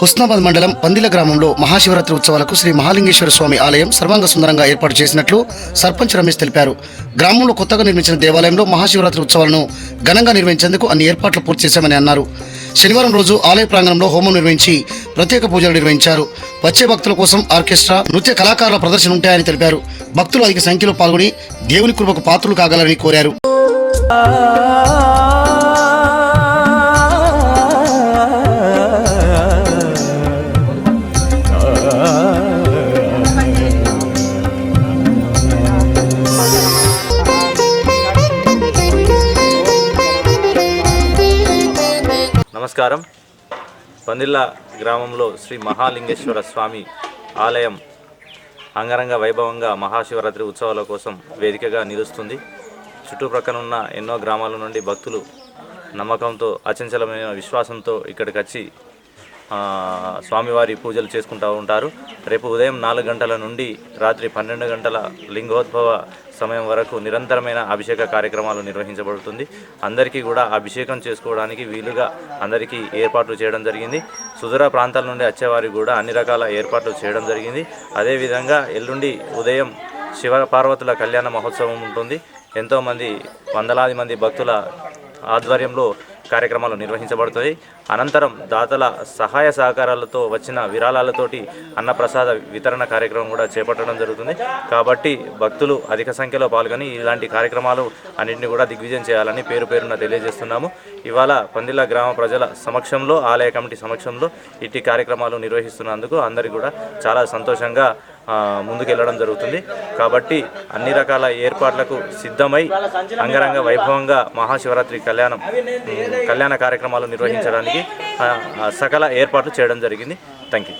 హుస్నాబాద్ మండలం పందిల గ్రామంలో మహాశివరాత్రి ఉత్సవాలకు శ్రీ మహాలింగేశ్వర స్వామి ఆలయం సర్వాంగ సుందరంగా ఏర్పాటు చేసినట్లు సర్పంచ్ రమేష్ తెలిపారు. గ్రామంలో కొత్తగా నిర్మించిన దేవాలయంలో మహాశివరాత్రి ఉత్సవాలను ఘనంగా నిర్వహించేందుకు అన్ని ఏర్పాట్లు పూర్తి చేశామని అన్నారు. శనివారం రోజు ఆలయ ప్రాంగణంలో హోమం నిర్వహించి ప్రత్యేక పూజలు నిర్వహించారు. వచ్చే భక్తుల కోసం ఆర్కెస్ట్రా, నృత్య కళాకారుల ప్రదర్శన ఉంటాయని తెలిపారు. భక్తులు అధిక సంఖ్యలో పాల్గొని దేవుని కృపకు పాత్రలు కాగలరని కోరారు. నమస్కారం. పందిళ్ళ గ్రామంలో శ్రీ మహాలింగేశ్వర స్వామి ఆలయం అంగరంగ వైభవంగా మహాశివరాత్రి ఉత్సవాల కోసం వేదికగా నిలుస్తుంది. చుట్టుప్రక్కన ఉన్న ఎన్నో గ్రామాల నుండి భక్తులు నమ్మకంతో, అచంచలమైన విశ్వాసంతో ఇక్కడికి వచ్చి స్వామివారి పూజలు చేసుకుంటూ ఉంటారు. రేపు ఉదయం 4 గంటల నుండి రాత్రి 12 గంటల లింగోద్భవ సమయం వరకు నిరంతరమైన అభిషేక కార్యక్రమాలు నిర్వహించబడుతుంది. అందరికీ కూడా అభిషేకం చేసుకోవడానికి వీలుగా అందరికీ ఏర్పాట్లు చేయడం జరిగింది. సుదూర ప్రాంతాల నుండి వచ్చేవారికి కూడా అన్ని రకాల ఏర్పాట్లు చేయడం జరిగింది. అదేవిధంగా ఎల్లుండి ఉదయం శివ పార్వతుల కళ్యాణ మహోత్సవం ఉంటుంది. ఎంతోమంది వందలాది మంది భక్తుల ఆధ్వర్యంలో కార్యక్రమాలు నిర్వహించబడుతుంది. అనంతరం దాతల సహాయ సహకారాలతో వచ్చిన విరాళాలతోటి అన్నప్రసాద వితరణ కార్యక్రమం కూడా చేపట్టడం జరుగుతుంది. కాబట్టి భక్తులు అధిక సంఖ్యలో పాల్గొని ఇలాంటి కార్యక్రమాలు అన్నింటినీ కూడా దిగ్విజయం చేయాలని పేరున తెలియజేస్తున్నాము. ఇవాళ పందిళ్ళ గ్రామ ప్రజల సమక్షంలో, ఆలయ కమిటీ సమక్షంలో ఇట్టి కార్యక్రమాలు నిర్వహిస్తున్నందుకు అందరికీ కూడా చాలా సంతోషంగా ముందుకెళ్ళడం జరుగుతుంది. కాబట్టి అన్ని రకాల ఏర్పాట్లకు సిద్ధమై అంగరంగ వైభవంగా మహాశివరాత్రి కళ్యాణ కార్యక్రమాలు నిర్వహించడానికి సకల ఏర్పాట్లు చేయడం జరిగింది. Thank you.